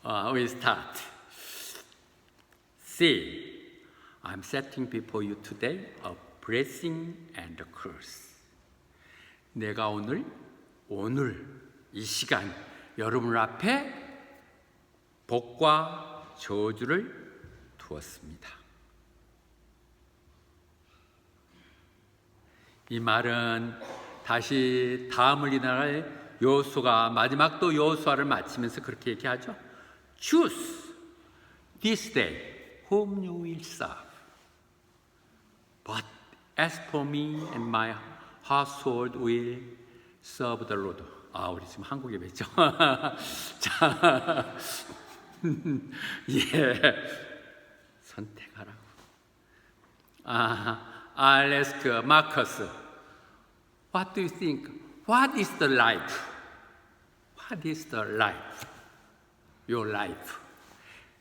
We start. See, I'm setting before you today a blessing and a curse. 내가 오늘 이 시간 여러분 앞에 복과 저주를 두었습니다. 이 말은 다시 다음을 이날 여호수아가 마지막 또 여호수아를 마치면서 그렇게 얘기하죠. Choose this day whom you will serve. But as for me and my household will serve the Lord. 우리 지금 한국에 뵙죠. 자, 선택하라고. I'll ask Marcus, what do you think? What is the life? What is the life? Your life.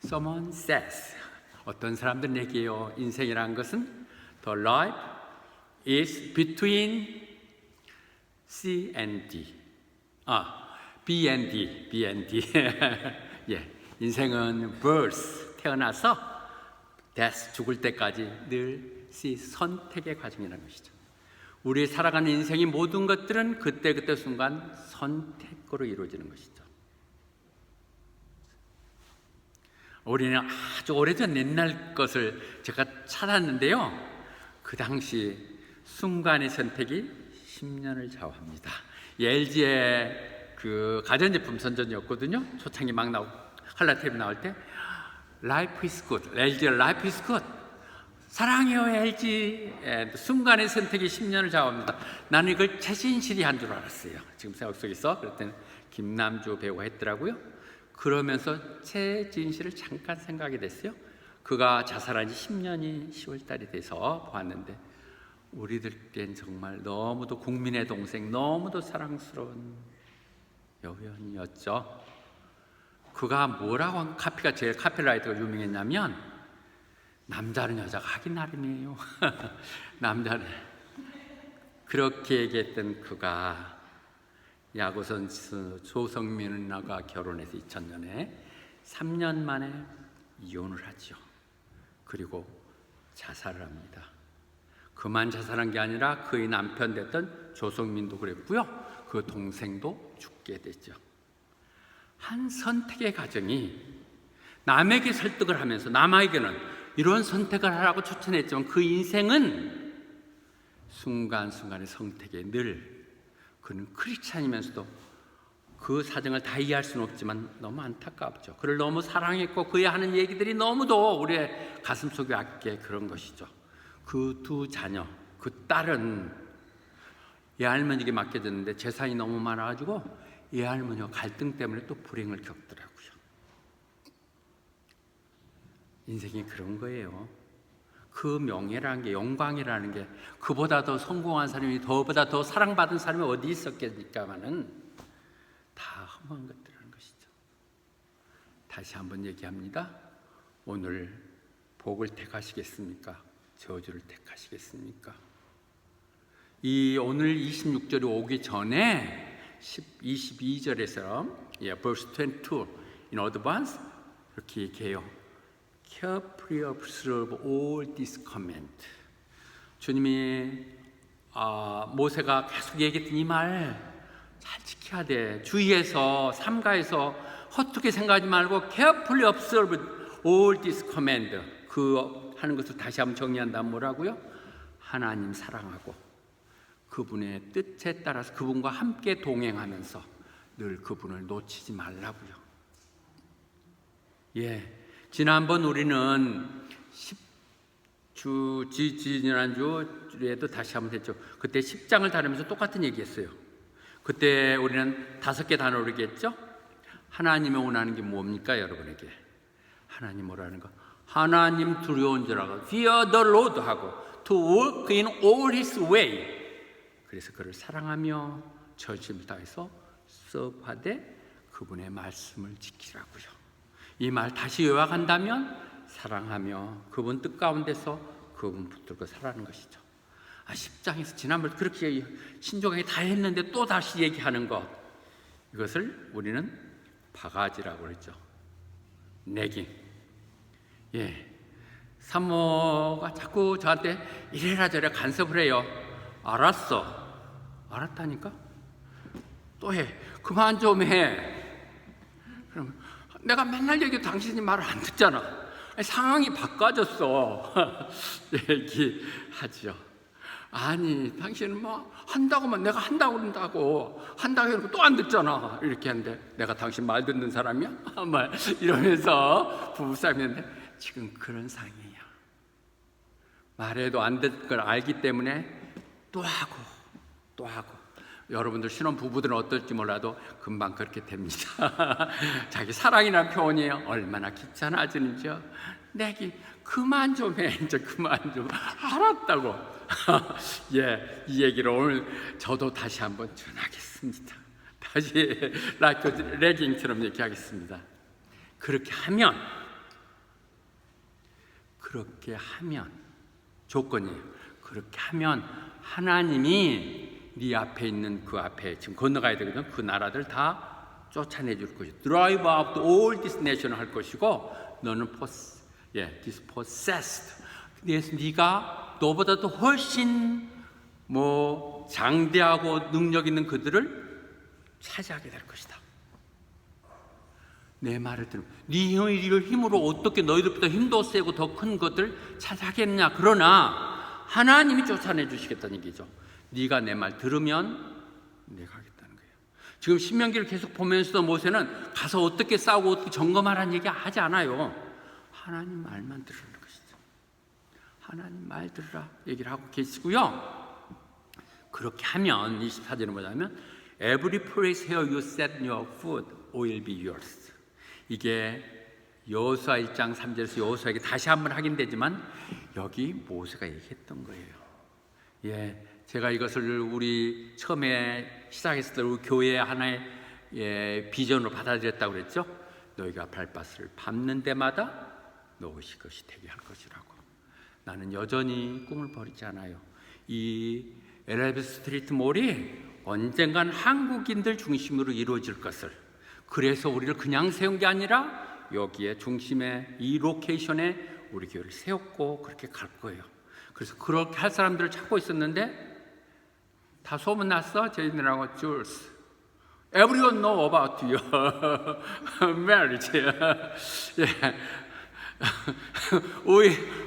Someone says, 어떤 사람들은 얘기해요. 인생이라는 것은 the life is between C and D. B and D. 인생은 birth, 태어나서 death, 죽을 때까지 늘 C, 선택의 과정이라는 것이죠. 우리 살아가는 인생의 모든 것들은 그때그때 순간 선택으로 이루어지는 것이죠. 우리는 아주 오래전 옛날 것을 제가 찾았는데요. 그 당시 순간의 선택이 10년을 좌우합니다. LG의 그 가전제품 선전이었거든요. 초창기 막 나오고 칼라 TV 나올 때 Life is good. LG의 Life is good. 사랑해요 LG. 순간의 선택이 10년을 좌우합니다. 나는 이걸 최진실이 한 줄 알았어요. 지금 생각 속에서. 그랬더니 김남주 배우가 했더라고요. 그러면서 최진실을 잠깐 생각이 됐어요. 그가 자살한 지 10년이 10월 달이 돼서 보았는데 우리들께는 정말 너무도 국민의 동생, 너무도 사랑스러운 여배우였죠. 그가 뭐라고 카피가 제일 카피라이터가 유명했냐면 남자는 여자가 하기 나름이에요. 남자는 그렇게 얘기했던 그가 야구 선수 조성민과 결혼해서 2000년에 3년 만에 이혼을 하죠. 그리고 자살을 합니다. 그만 자살한 게 아니라 그의 남편 됐던 조성민도 그랬고요. 그 동생도 죽게 되죠. 한 선택의 과정이 남에게 설득을 하면서 남에게는 이런 선택을 하라고 추천했지만 그 인생은 순간순간의 선택에 늘 그는 크리스찬이면서도 그 사정을 다 이해할 수는 없지만 너무 안타깝죠. 그를 너무 사랑했고 그의 하는 얘기들이 너무도 우리의 가슴속에 왔기에 그런 것이죠. 그 두 자녀, 그 딸은 예할머니에게 맡겨졌는데 재산이 너무 많아가지고 예할머니와 갈등 때문에 또 불행을 겪더라고요. 인생이 그런 거예요. 그 명예라는 게, 영광이라는 게 그보다 더 성공한 사람이, 그보다 더 사랑받은 사람이 어디 있었겠습니까마는 다 허무한 것들이라는 것이죠. 다시 한번 얘기합니다. 오늘 복을 택하시겠습니까? 저주를 택하시겠습니까? 이 오늘 26절이 오기 전에 22절에서 verse 22 in advance 이렇게 얘기해요. Carefully observe all this command. 주님이 모세가 계속 얘기했던 이 말 잘 지켜야 돼. 주의해서 삼가해서 헛되게 생각하지 말고 carefully observe all this command. 그 하는 것을 다시 한번 정리한다면 뭐라고요? 하나님 사랑하고 그분의 뜻에 따라서 그분과 함께 동행하면서 늘 그분을 놓치지 말라고요. 지난번 우리는 지난주에도 다시 한번 했죠. 그때 10장을 다루면서 똑같은 얘기했어요. 그때 우리는 5개 단어로 얘기했죠. 하나님이 원하는 게 뭡니까 여러분에게? 하나님 뭐라는 거? 하나님 두려운 자라고 Fear the Lord 하고 To walk in all His way. 그래서 그를 사랑하며 전심을 다해서 서브하되 그분의 말씀을 지키라고요. 이 말 다시 요약한다면 사랑하며 그분 뜻 가운데서 그분 붙들고 살아가는 것이죠. 10장에서 지난번 그렇게 신조강이 다 했는데 또 다시 얘기하는 것, 이것을 우리는 바가지라고 그랬죠. 내기. 예, 사모가 자꾸 저한테 이래라 저래라 간섭을 해요. 알았어. 알았다니까? 또 해. 그만 좀 해. 그럼 내가 맨날 얘기해도 당신이 말을 안 듣잖아. 상황이 바꿔졌어. 얘기하죠. 아니, 당신은 뭐 한다고만 내가 한다고 그런다고 한다고 해놓고 또 안 듣잖아. 이렇게 하는데 내가 당신 말 듣는 사람이야? 말 이러면서 부부싸움이었는데 지금 그런 상황이에요. 말해도 안 듣는 걸 알기 때문에 또 하고 또 하고. 여러분들 신혼 부부들은 어떨지 몰라도 금방 그렇게 됩니다. 자기 사랑이라는 표현이 얼마나 귀찮아지는지요. 내기 그만 좀 해. 이제 그만 좀. 알았다고. 예, 이 얘기를 오늘 저도 다시 한번 전하겠습니다. 다시 레깅처럼 얘기하겠습니다. 그렇게 하면 조건이에요. 그렇게 하면 하나님이 네 앞에 있는 그 앞에 지금 건너가야 되거든. 그 나라들 다 쫓아내 줄 것이고 drive out all this nation 할 것이고 너는 dispossessed. 그래서 네가 너보다도 훨씬 장대하고 능력 있는 그들을 차지하게 될 것이다. 내 말을 들으면 네 힘으로 어떻게 너희들보다 힘도 세고 더 큰 것들 차지하겠냐. 그러나 하나님이 쫓아내 주시겠다는 얘기죠. 네가 내 말 들으면 내가 하겠다는 거예요. 지금 신명기를 계속 보면서도 모세는 가서 어떻게 싸우고 어떻게 점검하라는 얘기 하지 않아요. 하나님 말만 들으라는 것이죠. 하나님 말 들으라 얘기를 하고 계시고요. 그렇게 하면 24절에 뭐냐면 Every place here you set your foot will be yours. 이게 여호수아 1장 3절에서 여호수아에게 다시 한번 확인되지만 여기 모세가 얘기했던 거예요. 예, 제가 이것을 우리 처음에 시작했을 때 우리 교회의 하나의 비전으로 받아들였다고 그랬죠. 너희가 발밭을 밟는 데마다 너희 것이 되게 할 것이라고. 나는 여전히 꿈을 버리지 않아요. 이 엘리베이터 스트리트 몰이 언젠간 한국인들 중심으로 이루어질 것을. 그래서 우리를 그냥 세운 게 아니라 여기에 중심에 이 로케이션에 우리 교회를 세웠고 그렇게 갈 거예요. 그래서 그렇게 할 사람들을 찾고 있었는데 다 소문났어. 저희들하고 Jules, everyone know about your marriage.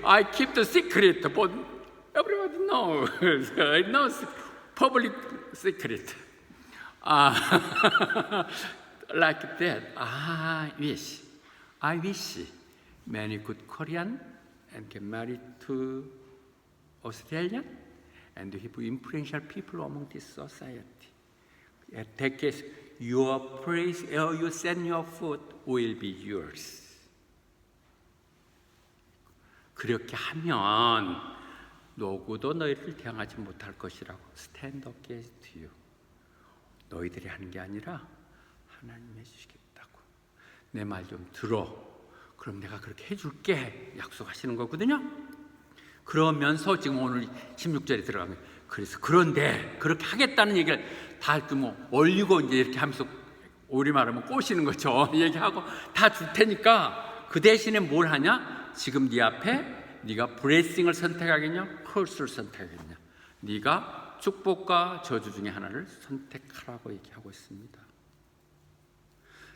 I keep the secret, but everybody knows. I know public secret. Like that. I wish many good Korean and get married to Australian and have influential people among this society. That case, your place, you send your foot will be yours. 그렇게 하면 누구도 너희를 대항하지 못할 것이라고. Stand against you. 너희들이 하는 게 아니라 하나님이 해주시겠다고. 내 말 좀 들어. 그럼 내가 그렇게 해줄게. 약속하시는 거거든요. 그러면서 지금 오늘 16절에 들어가면 그래서 그런데 그렇게 하겠다는 얘기를 다 올리고 이제 이렇게 하면서 우리 말하면 꼬시는 거죠. 얘기하고 다 줄 테니까 그 대신에 뭘 하냐? 지금 네 앞에 네가 블레싱을 선택하겠냐? 커스를 선택하겠냐? 네가 축복과 저주 중에 하나를 선택하라고 얘기하고 있습니다.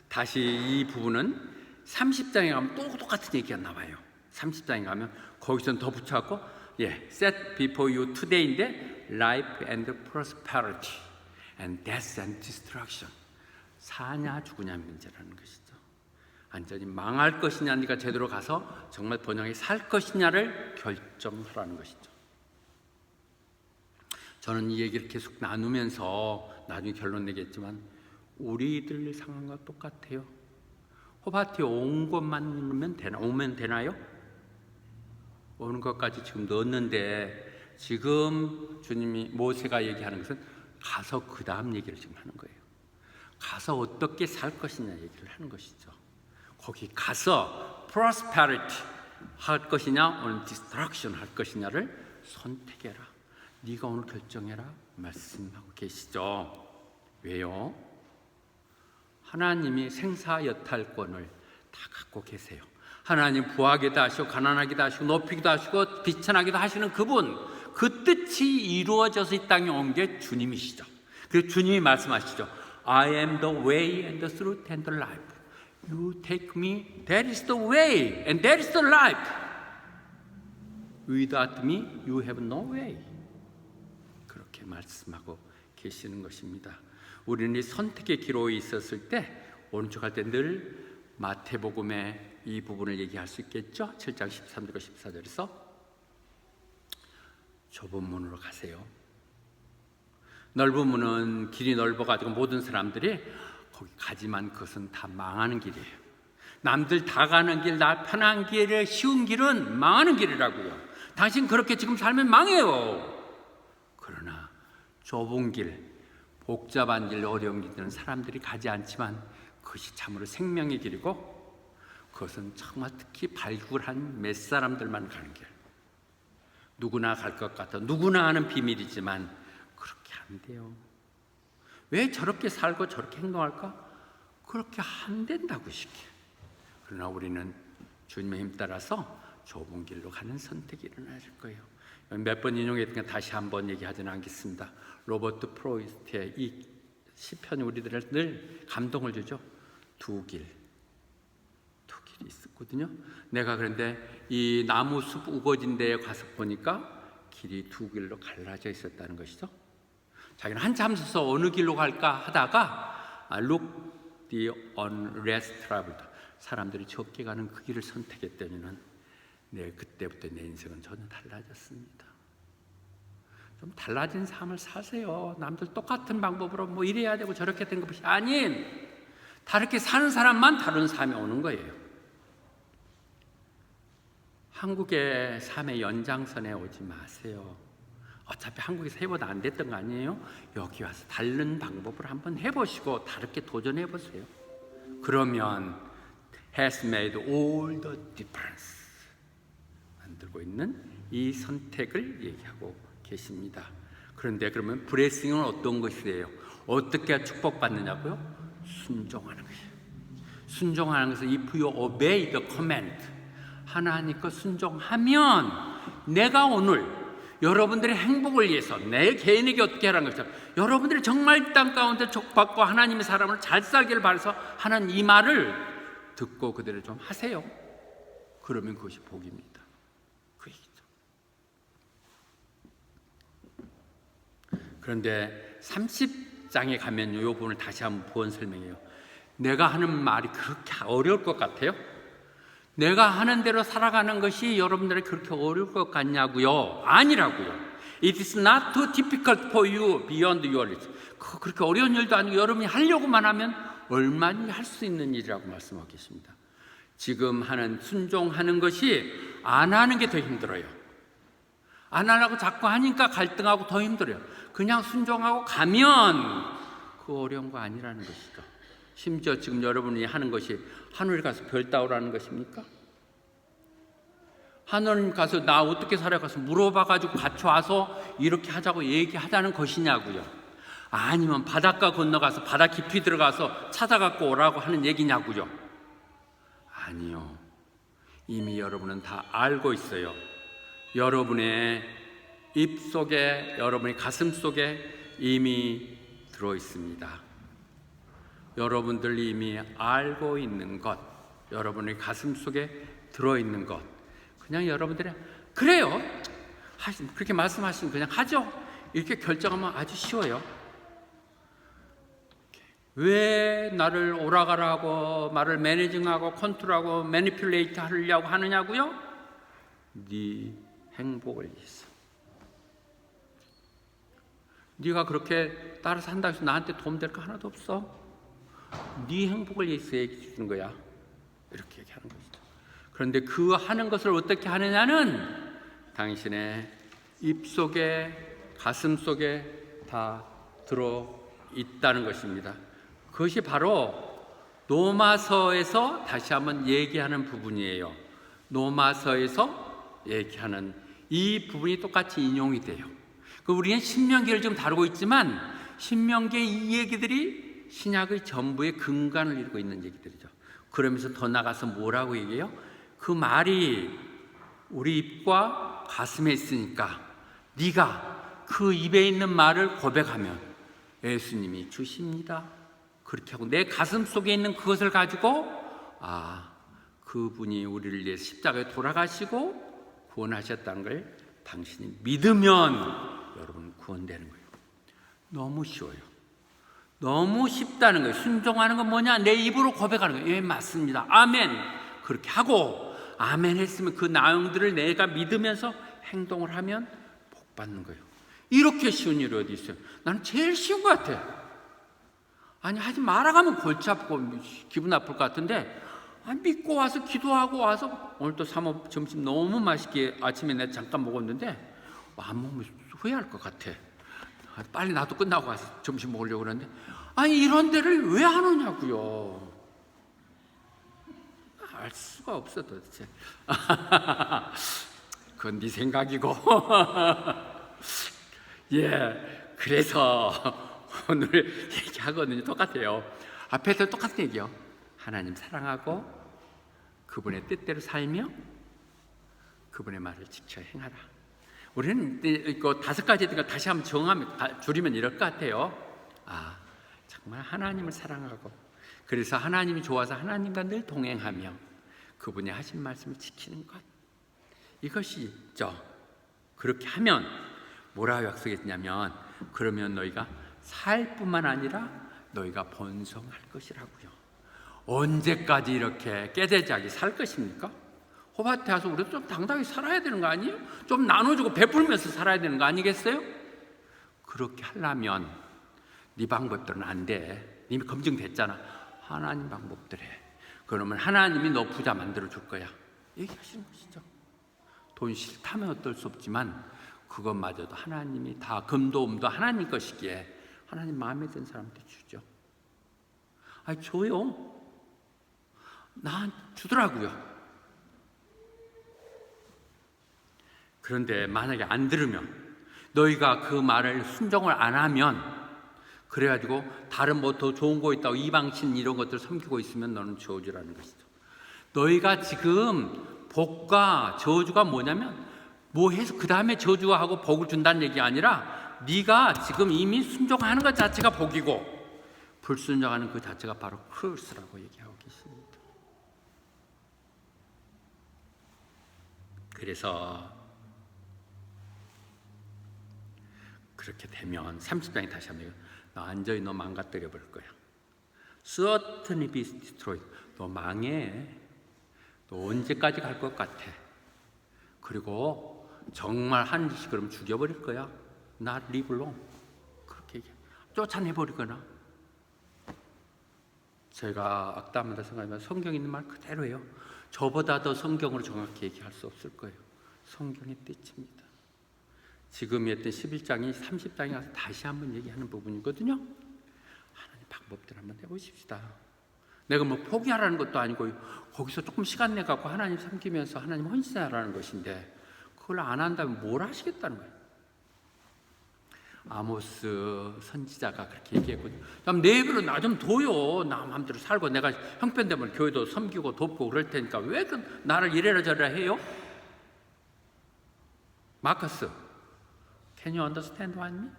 다시 이 부분은 30장에 가면 또 똑같은 얘기가 나와요. 30장에 가면 거기서는 더 붙여갖고 set before you today인데 life and prosperity and death and destruction. 사냐 죽으냐 문제라는 것이죠. 완전히 망할 것이냐 네가 제대로 가서 정말 번영하게 살 것이냐를 결정하라는 것이죠. 저는 이 얘기를 계속 나누면서 나중에 결론 내겠지만 우리들 상황과 똑같아요. 호바티에 온 것만 오면 되나요? 오는 것까지 지금 넣었는데 지금 주님이 모세가 얘기하는 것은 가서 그 다음 얘기를 지금 하는 거예요. 가서 어떻게 살 것이냐 얘기를 하는 것이죠. 거기 가서 prosperity 할 것이냐 오늘 destruction 할 것이냐를 선택해라. 네가 오늘 결정해라 말씀하고 계시죠. 왜요? 하나님이 생사여탈권을 다 갖고 계세요. 하나님 부하기도 하시고 가난하기도 하시고 높이기도 하시고 비천하기도 하시는 그분, 그 뜻이 이루어져서 이 땅에 온 게 주님이시죠. 그래서 주님이 말씀하시죠. I am the way and the truth and the life. You take me, that is the way and that is the life. Without me, you have no way. 그렇게 말씀하고 계시는 것입니다. 우리는 이 선택의 기로에 있었을 때 오른쪽 할 때 늘 마태복음의 이 부분을 얘기할 수 있겠죠. 7장 13절과 14절에서 좁은 문으로 가세요. 넓은 문은 길이 넓어가지고 모든 사람들이 거기 가지만 그것은 다 망하는 길이에요. 남들 다 가는 길, 나 편한 길, 쉬운 길은 망하는 길이라고요. 당신 그렇게 지금 살면 망해요. 그러나 좁은 길, 복잡한 길, 어려운 길들은 사람들이 가지 않지만 그것이 참으로 생명의 길이고 그것은 정말 특히 발굴한 몇 사람들만 가는 길. 누구나 갈 것 같아. 누구나 아는 비밀이지만 그렇게 안 돼요. 왜 저렇게 살고 저렇게 행동할까? 그렇게 안 된다고 시켜. 그러나 우리는 주님의 힘 따라서 좁은 길로 가는 선택이 일어날 거예요. 몇 번 인용했던 건 다시 한번 얘기하지는 않겠습니다. 로버트 프로이스트의 이 시편이 우리들을 늘 감동을 주죠. 두 길이 있었거든요. 내가 그런데 이 나무 숲 우거진 데에 가서 보니까 길이 두 길로 갈라져 있었다는 것이죠. 자기는 한참 서서 어느 길로 갈까 하다가 look the unless traveled, 사람들이 적게 가는 그 길을 선택했더니는 그때부터 내 인생은 전혀 달라졌습니다. 좀 달라진 삶을 사세요. 남들 똑같은 방법으로 뭐 이래야 되고 저렇게 된 것이 아닌 다르게 사는 사람만 다른 삶이 오는 거예요. 한국의 삶의 연장선에 오지 마세요. 어차피 한국에서 해보다 안 됐던 거 아니에요? 여기 와서 다른 방법을 한번 해보시고 다르게 도전해보세요. 그러면 has made all the difference, 만들고 있는 이 선택을 얘기하고 계십니다. 그런데 그러면 블레싱은 어떤 것이에요? 어떻게 축복받느냐고요? 순종하는 것이에요. 순종하는 것은 if you obey the command, 하나님 거 순종하면 내가 오늘 여러분들의 행복을 위해서 내 개인에게 어떻게 하라는 것이죠. 여러분들이 정말 땅 가운데 족받고 하나님의 사람을 잘 살기를 바라서 하는 이 말을 듣고 그대로 좀 하세요. 그러면 그것이 복입니다. 그 얘기죠. 그런데 30장에 가면 이 부분을 다시 한번 보완 설명해요. 내가 하는 말이 그렇게 어려울 것 같아요? 내가 하는 대로 살아가는 것이 여러분들에게 그렇게 어려울 것 같냐고요? 아니라고요. It is not too difficult for you beyond your reach. 그렇게 어려운 일도 아니고 여러분이 하려고만 하면 얼마든지 할 수 있는 일이라고 말씀하고 계십니다. 지금 하는 순종하는 것이 안 하는 게 더 힘들어요. 안 하려고 자꾸 하니까 갈등하고 더 힘들어요. 그냥 순종하고 가면 그 어려운 거 아니라는 것이죠. 심지어 지금 여러분이 하는 것이 하늘 가서 별 따오라는 것입니까? 하늘 가서 나 어떻게 살아가서 물어봐가지고 같이 와서 이렇게 하자고 얘기하자는 것이냐고요? 아니면 바닷가 건너가서 바다 깊이 들어가서 찾아갖고 오라고 하는 얘기냐고요? 아니요. 이미 여러분은 다 알고 있어요. 여러분의 입속에, 여러분의 가슴 속에 이미 들어있습니다. 여러분들이 이미 알고 있는 것, 여러분의 가슴 속에 들어있는 것, 그냥 여러분들이 그래요, 그렇게 말씀하시면 그냥 하죠. 이렇게 결정하면 아주 쉬워요. 왜 나를 오라가라고 말을 매니징하고 컨트롤하고 매니플레이트 하려고 하느냐고요? 네 행복을 위해서. 네가 그렇게 따라서 한다고 해서 나한테 도움될 거 하나도 없어. 네 행복을 위해서 얘기해 주는 거야. 이렇게 얘기하는 것이죠. 그런데 그 하는 것을 어떻게 하느냐는 당신의 입속에, 가슴 속에 다 들어 있다는 것입니다. 그것이 바로 로마서에서 다시 한번 얘기하는 부분이에요. 로마서에서 얘기하는 이 부분이 똑같이 인용이 돼요. 우리는 신명기를 좀 다루고 있지만 신명기의 이 얘기들이 신약의 전부의 근간을 이루고 있는 얘기들이죠. 그러면서 더 나가서 뭐라고 얘기해요? 그 말이 우리 입과 가슴에 있으니까 네가 그 입에 있는 말을 고백하면 예수님이 주십니다. 그렇게 하고 내 가슴 속에 있는 그것을 가지고 그분이 우리를 위해 십자가에 돌아가시고 구원하셨다는 걸 당신이 믿으면 여러분 구원되는 거예요. 너무 쉬워요. 너무 쉽다는 거예요. 순종하는 건 뭐냐? 내 입으로 고백하는 거예요. 예, 맞습니다. 아멘. 그렇게 하고 아멘 했으면 그 내용들을 내가 믿으면서 행동을 하면 복 받는 거예요. 이렇게 쉬운 일이 어디 있어요? 나는 제일 쉬운 것 같아. 아니 하지 말아가면 골치 아프고 기분 나쁠 것 같은데 믿고 와서 기도하고 와서 오늘 또 사모 점심 너무 맛있게 아침에 내가 잠깐 먹었는데 안 먹으면 후회할 것 같아. 빨리 나도 끝나고 와서 점심 먹으려고 그러는데 이런 데를 왜 안 오냐고요. 알 수가 없어 도대체. 그건 네 생각이고. 예, 그래서 오늘 얘기하거든요. 똑같아요. 앞에서 똑같은 얘기요. 하나님 사랑하고 그분의 뜻대로 살며 그분의 말을 지켜 행하라. 우리는 이거 5가지 다시 한번 정하면 줄이면 이럴 것 같아요. 정말 하나님을 사랑하고 그래서 하나님이 좋아서 하나님과 늘 동행하며 그분이 하신 말씀을 지키는 것, 이것이 있죠. 그렇게 하면 뭐라고 약속했냐면 그러면 너희가 살 뿐만 아니라 너희가 번성할 것이라고요. 언제까지 이렇게 깨대자기 살 것입니까? 호밭에 와서 우리도 좀 당당히 살아야 되는 거 아니에요? 좀 나눠주고 베풀면서 살아야 되는 거 아니겠어요? 그렇게 하려면 네 방법들은 안 돼. 이미 검증됐잖아. 하나님 방법들 해. 그러면 하나님이 너 부자 만들어 줄 거야. 얘기하시는 것이죠. 돈 싫다면 어떨 수 없지만 그것마저도 하나님이 다 금도 음도 하나님 것이기에 하나님 마음에 든 사람한테 주죠. 줘요. 나 주더라고요. 그런데 만약에 안 들으면 너희가 그 말을 순종을 안 하면 그래가지고 다른 뭐 더 좋은 거 있다고 이방신 이런 것들 섬기고 있으면 너는 저주라는 것이죠. 너희가 지금 복과 저주가 뭐냐면 뭐 해서 그 다음에 저주하고 복을 준다는 얘기가 아니라 네가 지금 이미 순종하는 것 자체가 복이고 불순종하는 그 자체가 바로 curse라고 얘기하고 계십니다. 그래서 그렇게 되면 30장에 다시 한번 너 완전히 너 망가뜨려 버릴 거야. Certainly be destroyed. 너 망해. 너 언제까지 갈 것 같아. 그리고 정말 한 짓이 그럼 죽여버릴 거야. Not live long. 그렇게 얘기해. 쫓아내버리거나. 제가 악담하다 생각하면 성경에 있는 말 그대로예요. 저보다 더 성경으로 정확히 얘기할 수 없을 거예요. 성경의 뜻입니다. 지금 했던 11장이 30장에 가서 다시 한번 얘기하는 부분이거든요. 하나님 방법대로 한번 해보십시다. 내가 뭐 포기하라는 것도 아니고 거기서 조금 시간 내갖고 하나님 섬기면서 하나님 헌신하라는 것인데 그걸 안 한다면 뭘 하시겠다는 거예요. 아모스 선지자가 그렇게 얘기했거든요. 내 입으로 나 좀 둬요. 나 마음대로 살고 내가 형편되면 교회도 섬기고 돕고 그럴 테니까 왜 나를 이래라 저래라 해요? 마커스, can you understand what I mean?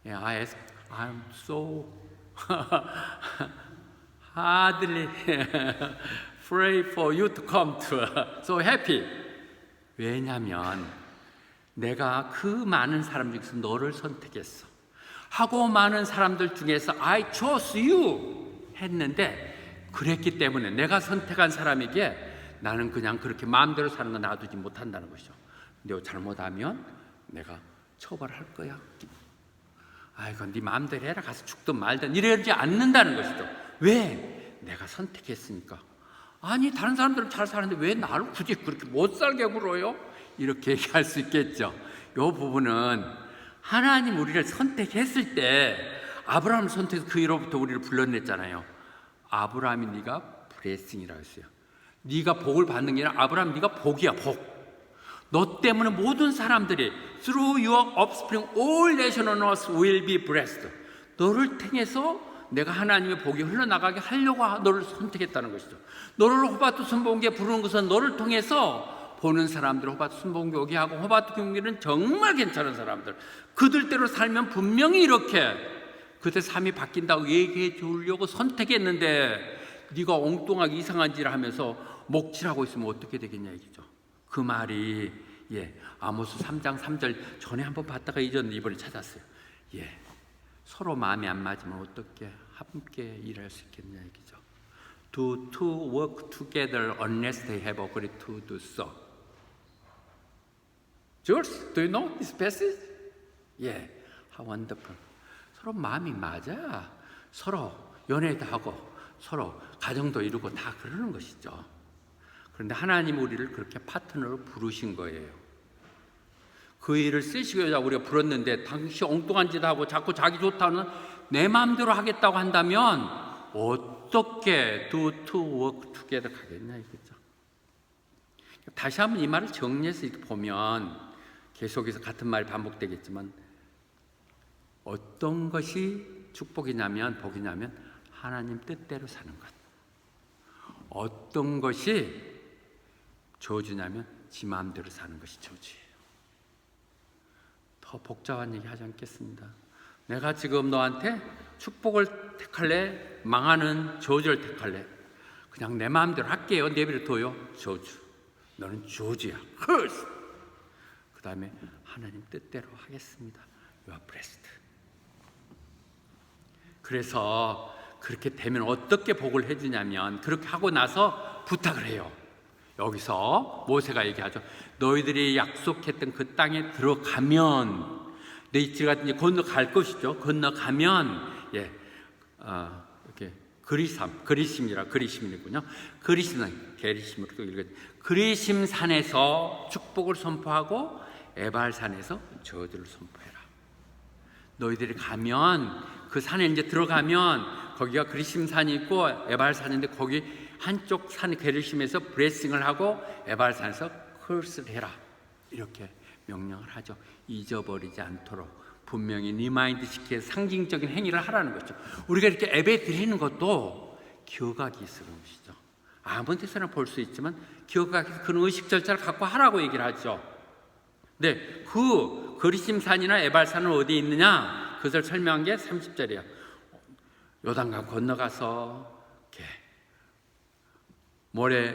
Yeah, I ask, I'm so hardly pray for you to come to so happy. 왜냐하면 내가 그 많은 사람 중에서 너를 선택했어. 하고 많은 사람들 중에서 I chose you 했는데 그랬기 때문에 내가 선택한 사람에게 나는 그냥 그렇게 마음대로 사는 거 놔두지 못한다는 것이죠. 내가 잘못하면 내가 처벌할 거야. 이건 네 마음대로 해라. 가서 죽든 말든 이러지 않는다는 것이죠. 왜? 내가 선택했으니까. 아니 다른 사람들은 잘 사는데 왜 나를 굳이 그렇게 못 살게 굴어요? 이렇게 얘기할 수 있겠죠. 이 부분은 하나님 우리를 선택했을 때 아브라함을 선택해서 그 이로부터 우리를 불러냈잖아요. 아브라함이 네가 블레싱이라고 했어요. 네가 복을 받는 게 아니라 아브라함 네가 복이야. 복. 너 때문에 모든 사람들이 through your offspring all nations on earth will be blessed. 너를 통해서 내가 하나님의 복이 흘러나가게 하려고 너를 선택했다는 것이죠. 너를 호바트 순복음교회 부르는 것은 너를 통해서 보는 사람들 호바트 순복음교회 오게 하고, 호바트 교회는 정말 괜찮은 사람들, 그들대로 살면 분명히 이렇게 그들 삶이 바뀐다고 얘기해 주려고 선택했는데 네가 엉뚱하게 이상한 짓을 하면서 목질하고 있으면 어떻게 되겠냐 얘기죠. 그 말이 아모스 3장 3절 전에 한번 봤다가 이번에 찾았어요. 서로 마음이 안 맞으면 어떻게 함께 일할 수 있겠냐 얘기죠. Do two work together unless they have agreed to do so. Jules, do you know this passage? How wonderful. 서로 마음이 맞아. 서로 연애도 하고 서로 가정도 이루고 다 그러는 것이죠. 그런데 하나님 우리를 그렇게 파트너로 부르신 거예요. 그 일을 쓰시기 위해서 우리가 불렀는데 당시 엉뚱한 짓 하고 자꾸 자기 좋다는 내 마음대로 하겠다고 한다면 어떻게 do two work together 가겠냐 이거죠. 다시 한번 이 말을 정리해서 이렇게 보면 계속해서 같은 말이 반복되겠지만, 어떤 것이 축복이냐면 복이냐면 하나님 뜻대로 사는 것. 어떤 것이 저주냐면 지 마음대로 사는 것이 저주예요. 더 복잡한 얘기 하지 않겠습니다. 내가 지금 너한테 축복을 택할래? 망하는 저주를 택할래? 그냥 내 마음대로 할게요. 내버려둬요. 저주. 너는 저주야. curse. 그 다음에 하나님 뜻대로 하겠습니다. You are blessed. 그래서 그렇게 되면 어떻게 복을 해주냐면, 그렇게 하고 나서 부탁을 해요. 여기서 모세가 얘기하죠. 너희들이 약속했던 그 땅에 들어가면, 네이치 같은 이제 건너갈 것이죠. 건너가면 이렇게 그리심이군요. 그리심은 게리심으로 또 읽어요. 그리심산에서 축복을 선포하고 에발산에서 저주를 선포해라. 너희들이 가면 그 산에 이제 들어가면 거기가 그리심산이 있고 에발산인데 거기 한쪽 산 게리심에서 브레싱을 하고 에발산에서 컬스를 해라. 이렇게 명령을 하죠. 잊어버리지 않도록 분명히 리마인드 시키는 상징적인 행위를 하라는 거죠. 우리가 이렇게 예배 드리는 것도 기억하기 있는 것이죠. 아무 데서나 볼 수 있지만 기억하기 그런 의식 절차를 갖고 하라고 얘기를 하죠. 네, 그 그리심산이나 에발산은 어디에 있느냐? 그것을 설명한 게 30절이에요. 요단강 건너가서 이렇게 모래,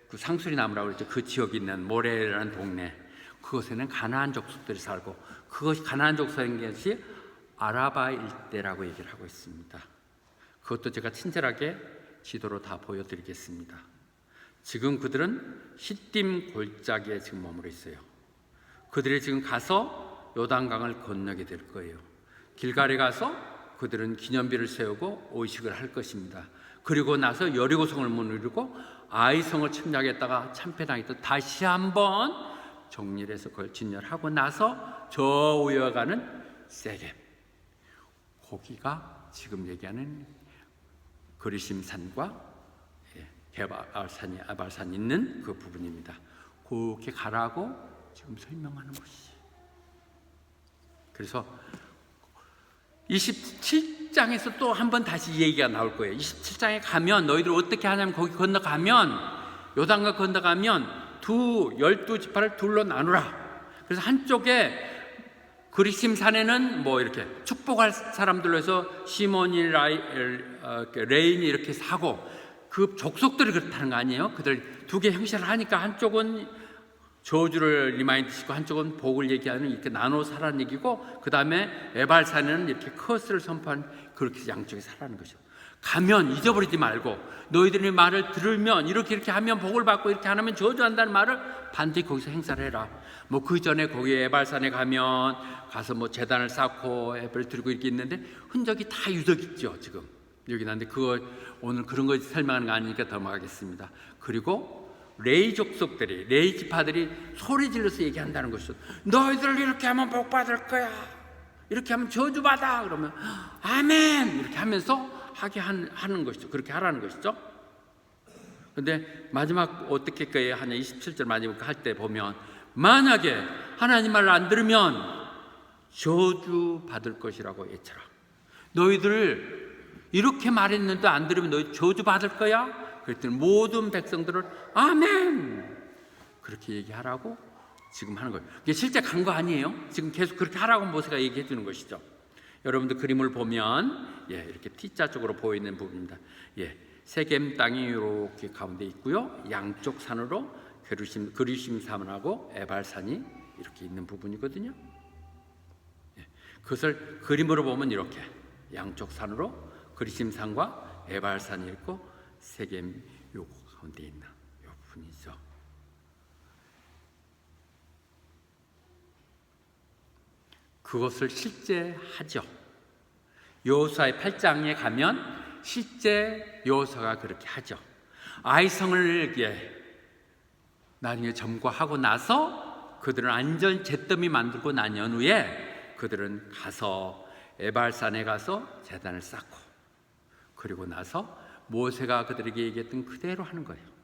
그 상수리 나무라고 그러죠. 그 지역에 있는 모래라는 동네, 그곳에는 가나안 족속들이 살고, 그것이 가나안 족속인 것이 아라바 일대라고 얘기를 하고 있습니다. 그것도 제가 친절하게 지도로 다 보여드리겠습니다. 지금 그들은 시딤 골짜기에 지금 머물러 있어요. 그들이 지금 가서 요단강을 건너게 될 거예요. 길갈에 가서 그들은 기념비를 세우고 오식을 할 것입니다. 그리고 나서 여리고성을 무너뜨리고 아이성을 침략했다가 참패당했던 다시 한번 정리를 해서 그걸 진열하고 나서 저 위에 가는 세겜, 거기가 지금 얘기하는 그리심산과 에발산이 있는 그 부분입니다. 그렇게 가라고 지금 설명하는 것이. 그래서 27장에서 또 한 번 다시 얘기가 나올 거예요. 27장에 가면 너희들 어떻게 하냐면, 거기 건너가면 요단강 건너가면 12지파를 둘로 나누라. 그래서 한쪽에 그리심산에는 뭐 이렇게 축복할 사람들로 해서 시몬이 레인이 이렇게 사고, 그 족속들이 그렇다는 거 아니에요? 그들 두 개 형식을 하니까 한쪽은 저주를 리마인드 시키고 한쪽은 복을 얘기하는, 이렇게 나눠 살라는 얘기고, 그 다음에 에발산에는 이렇게 커스를 선포하는, 그렇게 양쪽에 살라는 거죠. 가면 잊어버리지 말고 너희들이 말을 들으면 이렇게 하면 복을 받고 이렇게 안 하면 저주한다는 말을 반드시 거기서 행사를 해라. 뭐 그 전에 거기 에발산에 가서 뭐 제단을 쌓고 예배를 드리고 이렇게 있는데 흔적이 다 유적 있죠 지금 여기 나는데, 그거 오늘 그런 거 설명하는 거 아니니까 넘어가겠습니다. 그리고 레이 족속들이, 레이 지파들이 소리 질러서 얘기한다는 것이죠. 너희들 이렇게 하면 복 받을 거야, 이렇게 하면 저주 받아. 그러면 아멘 이렇게 하면서 하게 하는 것이죠. 그렇게 하라는 것이죠. 근데 마지막 어떻게 하냐, 27절 마지막 할 때 보면, 만약에 하나님 말을 안 들으면 저주 받을 것이라고 예쳐라. 너희들 이렇게 말했는데 안 들으면 너 저주 받을 거야? 그랬더니 모든 백성들은 아멘 그렇게 얘기하라고 지금 하는 거예요. 이게 실제 간 거 아니에요? 지금 계속 그렇게 하라고 모세가 얘기해 주는 것이죠. 여러분들 그림을 보면 이렇게 T자 쪽으로 보이는 부분입니다. 세겜 땅이 이렇게 가운데 있고요. 양쪽 산으로 그리심 산하고 에발산이 이렇게 있는 부분이거든요. 그것을 그림으로 보면 이렇게 양쪽 산으로 그리심 산과 에발산이 있고 세겜 요 가운데 있는 요 부분이죠. 그것을 실제 하죠. 여호수아의 8장에 가면 실제 여호수아가 그렇게 하죠. 아이성을 나중에 점거하고 나서 그들은 안전 잿더미 만들고 난 연후에 그들은 가서 에발산에 가서 제단을 쌓고 그리고 나서 모세가 그들에게 얘기했던 그대로 하는 거예요.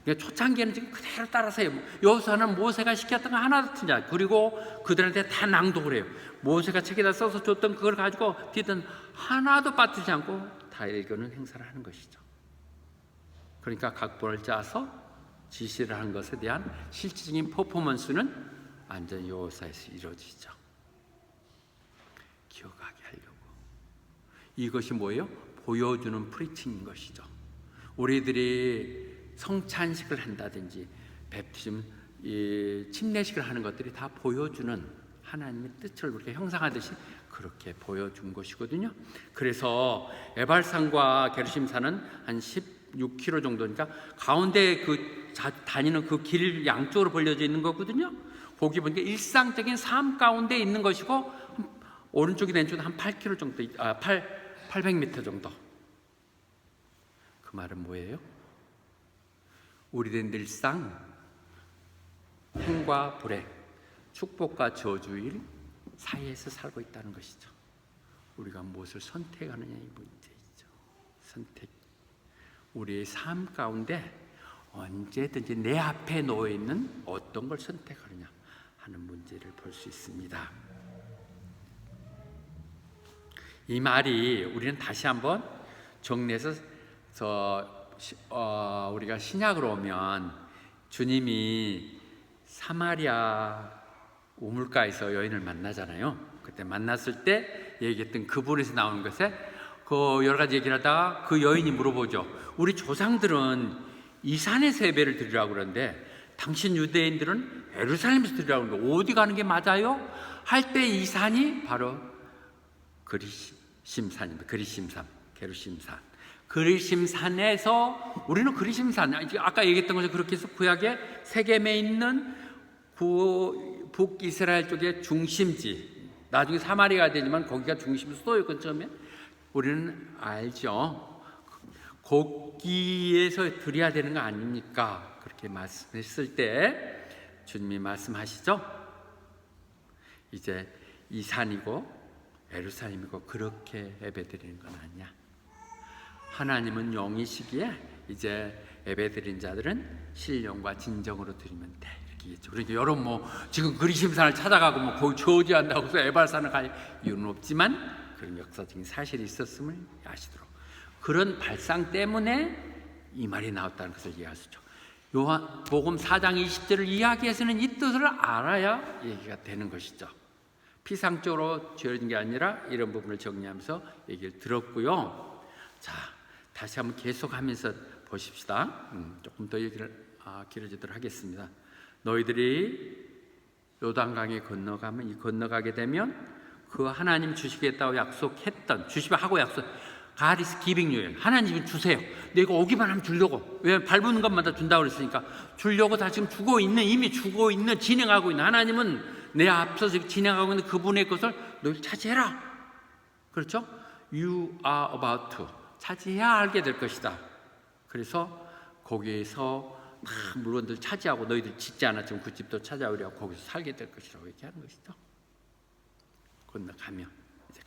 그러니까 초창기에는 지금 그대로 따라서 해요. 여호수아는 모세가 시켰던 거 하나도 틀리지 않아요. 그리고 그들한테 다 낭독을 해요. 모세가 책에다 써서 줬던 그걸 가지고 뒤든 하나도 빠뜨리지 않고 다 읽는 행사를 하는 것이죠. 그러니까 각본을 짜서 지시를 한 것에 대한 실질적인 퍼포먼스는 완전히 여호수아에서 이루어지죠. 기억하게 하려고. 이것이 뭐예요? 보여주는 프리칭인 것이죠. 우리들이 성찬식을 한다든지 베프티즘, 침례식을 하는 것들이 다 보여주는 하나님의 뜻을 그렇게 형상하듯이 그렇게 보여준 것이거든요. 그래서 에발산과 게르심산은 한 16km 정도니까 가운데 다니는 그 길 양쪽으로 벌려져 있는 거거든요. 거기 보니까 일상적인 삶 가운데 있는 것이고 오른쪽이 왼쪽은 한 8km 정도, 800m 정도. 그 말은 뭐예요? 우리의 늘상 행과 불행, 축복과 저주일 사이에서 살고 있다는 것이죠. 우리가 무엇을 선택하느냐 이 문제이죠. 선택. 우리의 삶 가운데 언제든지 내 앞에 놓여 있는 어떤 걸 선택하느냐 하는 문제를 볼 수 있습니다. 이 말이 우리는 다시 한번 정리해서 우리가 신약으로 오면 주님이 사마리아 우물가에서 여인을 만나잖아요. 그때 만났을 때 얘기했던 그분에서 나오는 것에 그 여러 가지 얘기를 하다가 그 여인이 물어보죠. 우리 조상들은 이 산에서 예배를 드리라고 그러는데 당신 유대인들은 예루살렘에서 드리라고 그러는데 어디 가는 게 맞아요? 할 때 이 산이 바로 그리심산입니다. 게르심산. 그리심산에서 우리는 그리심산 아까 얘기했던 것처럼 그렇게 해서 구약의 세겜에 있는 북이스라엘 쪽의 중심지, 나중에 사마리아가 되지만 거기가 중심 수도였건 처음에 우리는 알죠. 거기에서 드려야 되는 거 아닙니까? 그렇게 말씀했을 때 주님이 말씀하시죠. 이제 이 산이고 예루살렘이고 그렇게 예배드리는 건 아니야. 하나님은 영이시기에 이제 예배드린 자들은 신령과 진정으로 드리면 돼. 이렇게 했죠. 그러니까 여러분 지금 그리심산을 찾아가고 거기 저지한다고 해서 에발산을 갈 이유는 없지만 그런 역사적인 사실이 있었음을 아시도록 그런 발상 때문에 이 말이 나왔다는 것을 이해할 수 있죠. 요한복음 4장 20절을 이야기해서는 이 뜻을 알아야 얘기가 되는 것이죠. 피상적으로 지어진 게 아니라 이런 부분을 정리하면서 얘기를 들었고요. 자, 다시 한번 계속하면서 보십시다. 조금 더 얘기를 길어지도록 하겠습니다. 너희들이 요단강에 건너가게 되면 그 하나님 주시겠다고 약속했던 주시하고 약속 God is giving you. 하나님이 주세요. 내가 오기만 하면 주려고. 왜 밟는 것마다 준다고 그랬으니까 주려고 다 지금 이미 주고 있는 진행하고 있는 하나님은 내 앞서서 진행하고 있는 그분의 것을 너희 차지해라. 그렇죠? You are about to 차지해야 알게 될 것이다. 그래서 거기에서 다 물건들 차지하고 너희들 짓지 않았지만 그 집도 찾아오려고 거기서 살게 될 것이라고 얘기하는 것이죠. 건너가면 이제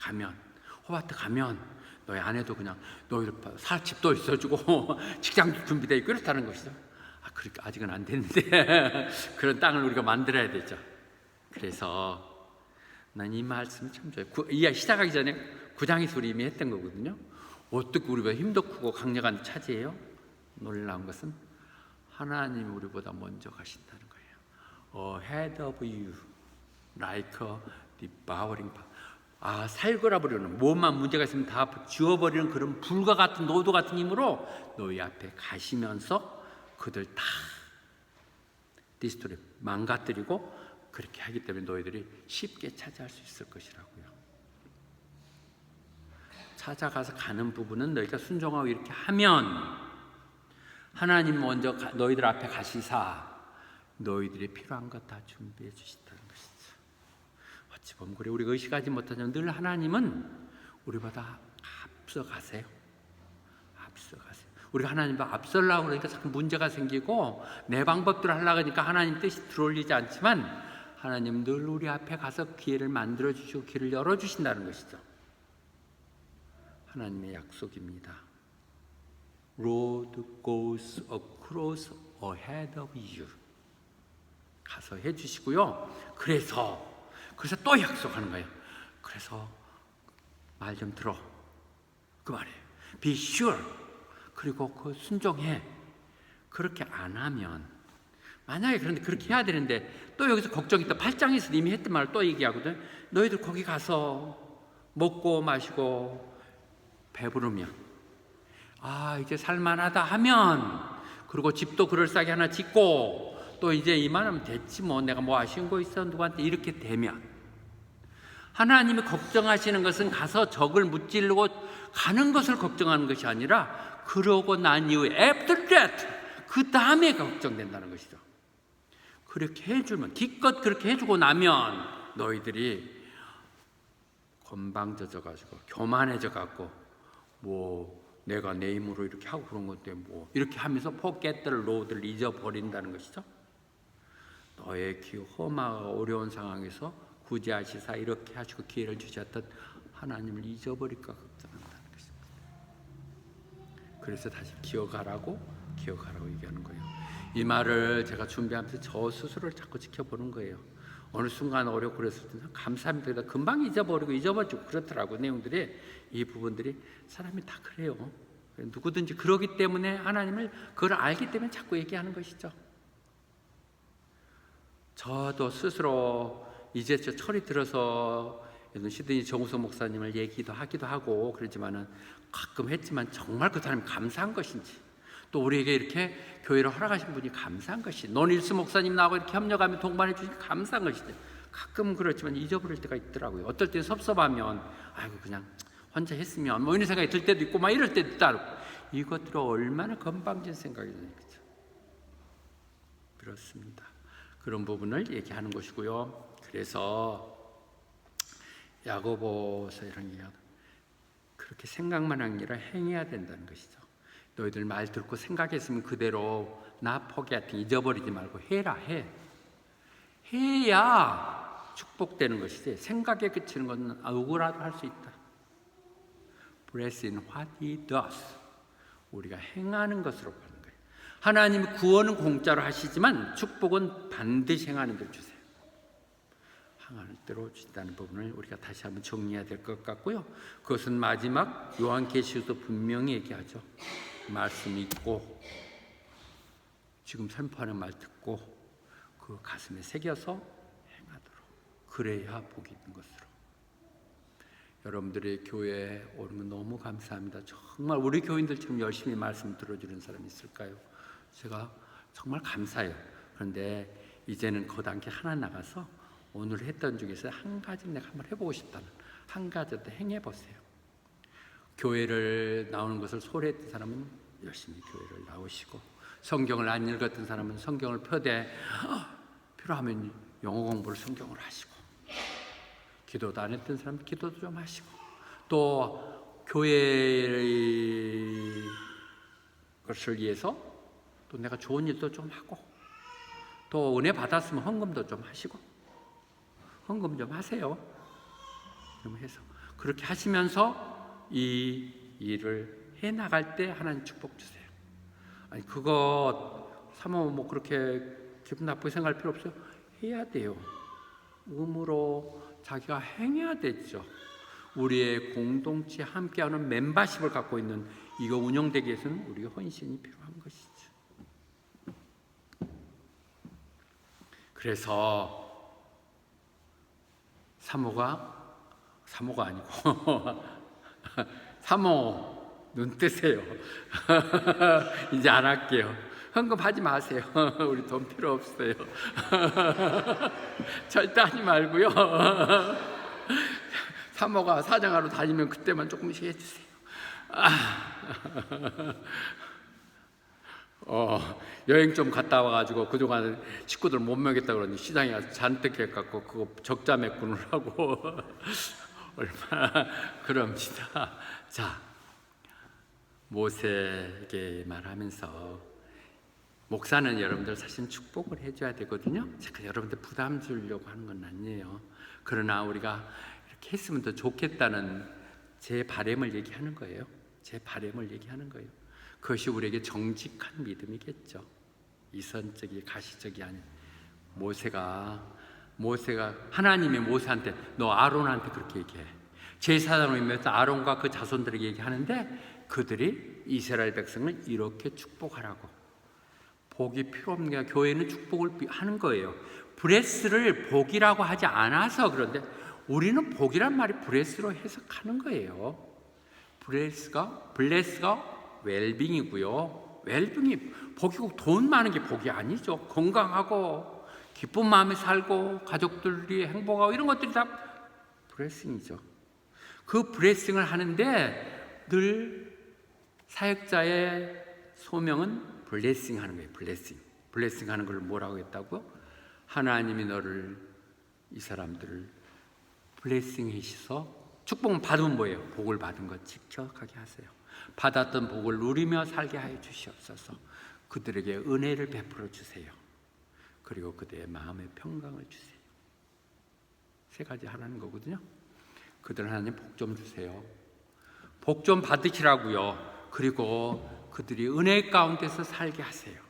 호바트 가면 너희 아내도 그냥 너희들 살 집도 있어주고 직장도 준비되어 있고 그렇다는 것이죠. 그러니까 아직은 안 됐는데 그런 땅을 우리가 만들어야 되죠. 그래서 난 이 말씀이 참 좋아요. 시작하기 전에 9장에서 우리 이미 했던 거거든요. 어떻게 우리보다 힘도 크고 강력한 차지해요? 놀라운 것은 하나님이 우리보다 먼저 가신다는 거예요. Ahead of you, like a devouring fire. 살거라 버리는 뭐만 문제가 있으면 다 지워버리는 그런 불과 같은 노도 같은 힘으로 너희 앞에 가시면서 그들 다 디스토리 망가뜨리고 그렇게 하기 때문에 너희들이 쉽게 차지할 수 있을 것이라고요. 찾아가서 가는 부분은 너희가 순종하고 이렇게 하면 하나님 먼저 너희들 앞에 가시사 너희들이 필요한 것 다 준비해 주신다는 것이죠. 어찌 보면 그래 우리가 의식하지 못하지만 늘 하나님은 우리보다 앞서가세요. 앞서가세요. 우리가 하나님보다 앞서려고 그러니까 자꾸 문제가 생기고 내 방법대로 하려고 하니까 하나님 뜻이 들어올리지 않지만 하나님 늘 우리 앞에 가서 기회를 만들어 주시고 길을 열어 주신다는 것이죠. 하나님의 약속입니다. Road goes across ahead of you. 가서 해주시고요. 그래서 또 약속하는 거예요. 그래서 말 좀 들어. 그 말이에요. Be sure. 그리고 그 순종해. 그렇게 안 하면 만약에 그런데 그렇게 해야 되는데 또 여기서 걱정이 있다. 8장에서 이미 했던 말을 또 얘기하거든. 너희들 거기 가서 먹고 마시고 배부르면 이제 살만하다 하면 그리고 집도 그럴싸하게 하나 짓고 또 이제 이만하면 됐지 뭐 내가 뭐 아쉬운 거 있어 누구한테 이렇게 되면 하나님이 걱정하시는 것은 가서 적을 무찌르고 가는 것을 걱정하는 것이 아니라 그러고 난 이후에 after that 그 다음에 걱정된다는 것이죠. 그렇게 해주면 기껏 그렇게 해주고 나면 너희들이 건방져져가지고 교만해져갖고 뭐 내가 내 힘으로 이렇게 하고 그런 건데 뭐 이렇게 하면서 포켓들 로드를 잊어버린다는 것이죠. 너의 험하고 어려운 상황에서 구제하시사 이렇게 하시고 기회를 주셨던 하나님을 잊어버릴까 걱정한다는 것입니다. 그래서 다시 기억하라고 얘기하는 거예요. 이 말을 제가 준비하면서 저 스스로를 자꾸 지켜보는 거예요. 어느 순간 어렵고 그랬을 때 감사합니다. 금방 잊어버리고 그렇더라고요. 내용들이 이 부분들이 사람이 다 그래요. 누구든지 그러기 때문에 하나님을 그걸 알기 때문에 자꾸 얘기하는 것이죠. 저도 스스로 이제 저 철이 들어서 시드니 정우성 목사님을 얘기도 하기도 하고 그러지만은 가끔 했지만 정말 그 사람이 감사한 것인지 또 우리에게 이렇게 교회를 허락하신 분이 감사한 것이 논일수 목사님 나하고 이렇게 협력하며 동반해 주시니 감사한 것이죠. 가끔 그렇지만 잊어버릴 때가 있더라고요. 어떨 때는 섭섭하면 아이고 그냥 혼자 했으면 뭐 이런 생각이 들 때도 있고 막 이럴 때도 있다. 이것들은 얼마나 건방진 생각이냐 그렇죠? 그렇습니다. 그런 부분을 얘기하는 것이고요. 그래서 야고보서 이런 얘기가 그렇게 생각만 한 게 아니라 행해야 된다는 것이죠. 너희들 말 듣고 생각했으면 그대로 나 포기하든 잊어버리지 말고 해야 축복되는 것이지 생각에 그치는 것은 누구라도 할 수 있다. Bless in what he does. 우리가 행하는 것으로 보는 거예요. 하나님 구원은 공짜로 하시지만 축복은 반드시 행하는 대로 주세요. 행하는 대로 주신다는 부분을 우리가 다시 한번 정리해야 될 것 같고요. 그것은 마지막 요한계시록도 분명히 얘기하죠. 말씀 읽고 지금 선포하는 말 듣고 그 가슴에 새겨서 행하도록 그래야 복이 있는 것으로. 여러분들의 교회에 오는 건 너무 감사합니다. 정말 우리 교인들처럼 열심히 말씀 들어주는 사람이 있을까요? 제가 정말 감사해요. 그런데 이제는 그 단계 하나 나가서 오늘 했던 중에서 한 가지 내가 한번 해보고 싶다는 한 가지도 행해보세요. 교회를 나오는 것을 소홀했던 사람은 열심히 교회를 나오시고 성경을 안 읽었던 사람은 성경을 필요하면 영어 공부를 성경을 하시고 기도도 안 했던 사람은 기도도 좀 하시고 또 교회의 것을 위해서 또 내가 좋은 일도 좀 하고 또 은혜 받았으면 헌금도 좀 하시고 헌금 좀 하세요. 해서 그렇게 하시면서 이 일을 해 나갈 때 하나님 축복 주세요. 아니 그거 사모 뭐 그렇게 기분 나쁘게 생각할 필요 없어요. 해야 돼요. 의무로 자기가 행해야 되죠. 우리의 공동체 함께하는 멤버십을 갖고 있는 이거 운영되기 위해서는 우리의 헌신이 필요한 것이죠. 그래서 사모가 아니고 사모 눈 뜨세요. 이제 안 할게요. 헌금하지 마세요. 우리 돈 필요 없어요. 절대 하지 말고요. 사모가 사장하러 다니면 그때만 조금씩 해주세요. 여행 좀 갔다 와가지고 그동안 식구들 못 먹였다 그러니 시장에 가서 잔뜩 해갖고 그거 적자 메꾸느라고 얼마나 그럽니다. 자, 모세에게 말하면서 목사는 여러분들 사실 축복을 해줘야 되거든요. 제가 여러분들 부담 주려고 하는 건 아니에요. 그러나 우리가 이렇게 했으면 더 좋겠다는 제 바람을 얘기하는 거예요. 제 바람을 얘기하는 거예요. 그것이 우리에게 정직한 믿음이겠죠. 이선적이 가시적이 아닌. 모세가 하나님이 모세한테 너 아론한테 그렇게 얘기해. 제사장을 위해서 아론과 그 자손들에게 얘기하는데 그들이 이스라엘 백성을 이렇게 축복하라고. 복이 필요 없는 게 교회는 축복을 하는 거예요. 브레스를 복이라고 하지 않아서 그런데 우리는 복이란 말이 브레스로 해석하는 거예요. 블레스가 웰빙이고요. 웰빙이 복이고 돈 많은 게 복이 아니죠. 건강하고 기쁜 마음에 살고 가족들이 행복하고 이런 것들이 다 블레싱이죠. 그 블레싱을 하는데 늘 사역자의 소명은 블레싱 하는 거예요. 블레싱 하는 걸 뭐라고 했다고요? 하나님이 너를 이 사람들을 블레싱 해주셔서 축복은 받으면 뭐예요? 복을 받은 것 지켜가게 하세요. 받았던 복을 누리며 살게 하여 주시옵소서. 그들에게 은혜를 베풀어 주세요. 그리고 그들의 마음에 평강을 주세요. 세 가지 하라는 거거든요. 그들 하나님 복 좀 주세요. 복 좀 받으시라고요. 그리고 그들이 은혜 가운데서 살게 하세요.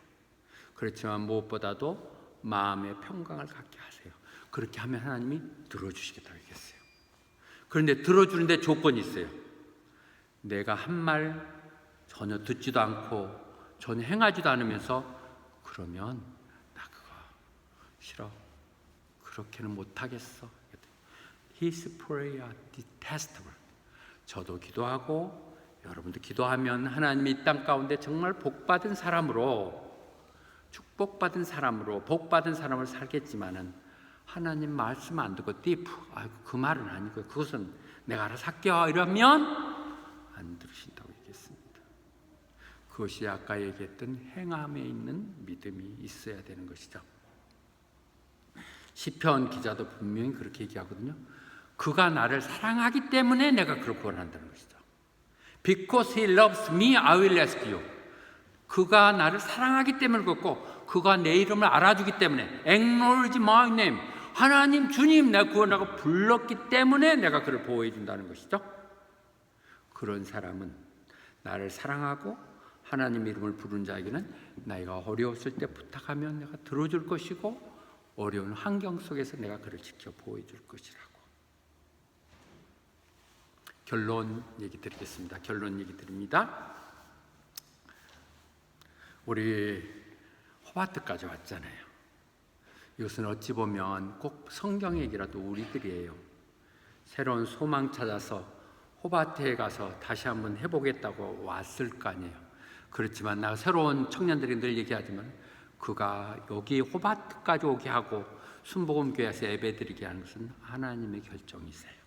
그렇지만 무엇보다도 마음의 평강을 갖게 하세요. 그렇게 하면 하나님이 들어주시겠다고 했어요. 그런데 들어주는데 조건이 있어요. 내가 한 말 전혀 듣지도 않고 전혀 행하지도 않으면서 그러면 나 그거 싫어. 그렇게는 못하겠어. His prayer detestable. 저도 기도하고 여러분도 기도하면 하나님이 이 땅 가운데 정말 복받은 사람으로 축복받은 사람으로 복받은 사람을 살겠지만은 하나님 말씀 안 듣고 그 말은 아니고요. 그것은 내가 알아서 할게요. 이러면 안 들으신다고 얘기했습니다. 그것이 아까 얘기했던 행함에 있는 믿음이 있어야 되는 것이죠. 시편 기자도 분명히 그렇게 얘기하거든요. 그가 나를 사랑하기 때문에 내가 그를 구원한다는 것이죠. Because he loves me, I will rescue you. 그가 나를 사랑하기 때문에 그렇고 그가 내 이름을 알아주기 때문에 Acknowledge my name. 하나님 주님 내가 구원하고 불렀기 때문에 내가 그를 보호해 준다는 것이죠. 그런 사람은 나를 사랑하고 하나님 이름을 부른 자에게는 나이가 어려웠을 때 부탁하면 내가 들어줄 것이고 어려운 환경 속에서 내가 그를 지켜 보호해 줄 것이라고. 결론 얘기 드리겠습니다. 결론 얘기 드립니다. 우리 호바트까지 왔잖아요. 이것은 어찌 보면 꼭 성경 얘기라도 우리들이에요. 새로운 소망 찾아서 호바트에 가서 다시 한번 해보겠다고 왔을 거 아니에요. 그렇지만 나 새로운 청년들이 늘 얘기하지만 그가 여기 호바트까지 오게 하고 순복음교회에서 예배드리게 하는 것은 하나님의 결정이세요.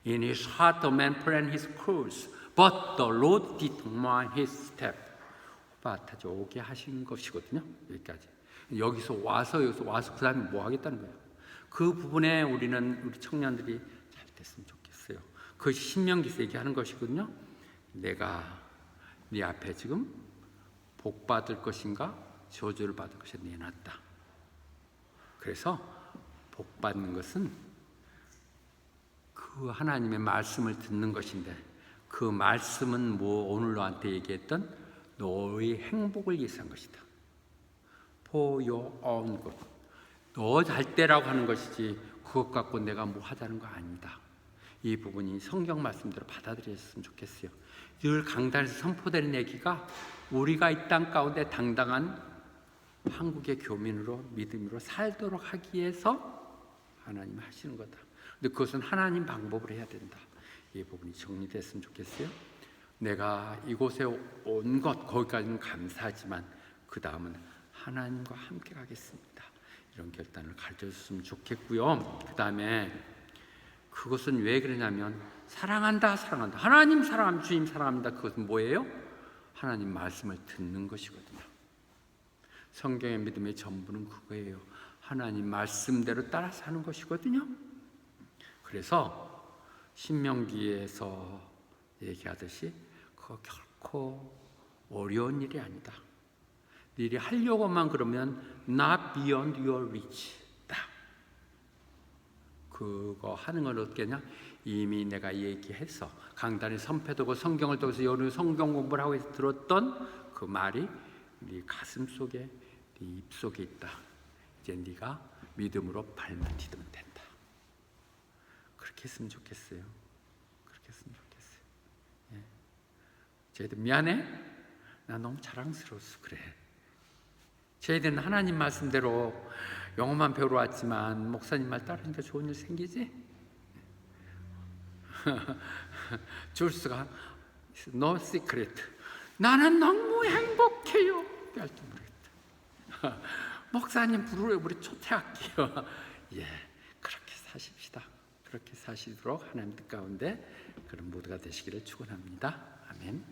In his heart the man planned his course, but the Lord determined his step. 호바트까지 오게 하신 것이거든요. 여기까지. 여기서 와서 그 다음에 뭐 하겠다는 거예요. 그 부분에 우리 청년들이 잘 됐으면 좋겠어요. 그것이 신명기에서 얘기하는 것이거든요. 내가 네 앞에 지금 복 받을 것인가 저주를 받을 것이 내놨다. 그래서 복 받는 것은 그 하나님의 말씀을 듣는 것인데 그 말씀은 뭐 오늘 너한테 얘기했던 너의 행복을 위해서 한 것이다. For your own good. 너 잘 때라고 하는 것이지 그것 갖고 내가 뭐 하자는 거 아니다. 이 부분이 성경 말씀대로 받아들였으면 좋겠어요. 늘 강단에서 선포되는 얘기가 우리가 이 땅 가운데 당당한 한국의 교민으로 믿음으로 살도록 하기 위해서 하나님 하시는 거다. 근데 그것은 하나님 방법으로 해야 된다. 이 부분이 정리됐으면 좋겠어요. 내가 이곳에 온 것 거기까지는 감사하지만 그 다음은 하나님과 함께 가겠습니다. 이런 결단을 가져줬으면 좋겠고요. 그 다음에 그것은 왜 그러냐면 사랑한다 사랑한다 하나님 사랑합니다 주님 사랑합니다. 그것은 뭐예요? 하나님 말씀을 듣는 것이거든요. 성경의 믿음의 전부는 그거예요. 하나님 말씀대로 따라 사는 것이거든요. 그래서 신명기에서 얘기하듯이 그거 결코 어려운 일이 아니다. 일이 하려고만 그러면 not beyond your reach. 딱 그거 하는 건 어떻게냐? 이미 내가 얘기해서 강단에 선포되고 성경을 통해서 여러 성경 공부를 하고 해서 들었던 그 말이 네 가슴 속에 네 입 속에 있다. 이제 네가 믿음으로 발만 디디면 된다. 그렇게 했으면 좋겠어요. 그렇게 했으면 좋겠어요. 예. 쟤들 미안해. 나 너무 자랑스러워서 그래. 저희들은 하나님 말씀대로 영어만 배우러 왔지만 목사님 말 따르니까 좋은 일 생기지? 줄스가 No secret. 나는 너무 행복해요. 뺄줄 모르겠다. 목사님 부르려 우리 초대할게요. 예, 그렇게 사십시다. 그렇게 사시도록 하나님 뜻 가운데 그런 모두가 되시기를 축원합니다. 아멘.